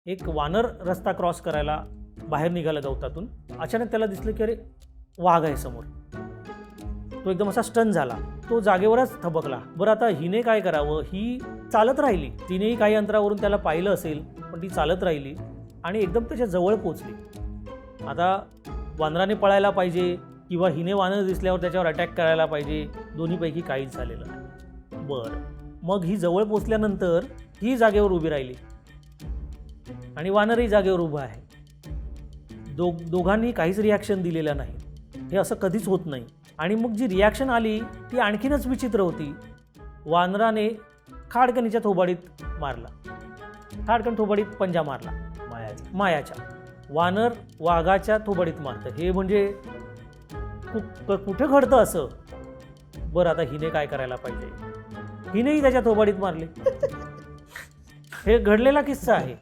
एक वानर रस्ता क्रॉस करायला बाहेर निघाला गवतातून. अचानक त्याला दिसलं की अरे वाघ आहे समोर. तो एकदम असा स्टन झाला. तो जागेवरच थबकला. बरं आता हिने काय करावं? ही चालत राहिली. तिनेही काही अंतरावरून त्याला पाहिलं असेल, पण ती चालत राहिली आणि एकदम त्याच्या जवळ पोचली. आता वानराने पळायला पाहिजे किंवा हिने वानर दिसल्यावर त्याच्यावर अटॅक करायला पाहिजे, दोन्हीपैकी काहीच झालेलं नाही. बरं, मग ही जवळ पोचल्यानंतर ही जागेवर उभी राहिली आणि वानरही जागेवर उभा आहे. दोघांनी काहीच रिॲक्शन दिलेलं नाही. हे असं कधीच होत नाही. आणि मग जी रिॲक्शन आली ती आणखीनच विचित्र होती. वानराने खाडकणीच्या थोबाडीत मारला. खाडकण थोबाडीत पंजा मारला मायाच्या. वानर वाघाच्या थोबाडीत मारतं. हे म्हणजे कुठे घडतं असं? बरं, आता हिने काय करायला पाहिजे? हिनेही त्याच्या थोबाडीत मारले. हे घडलेला किस्सा आहे.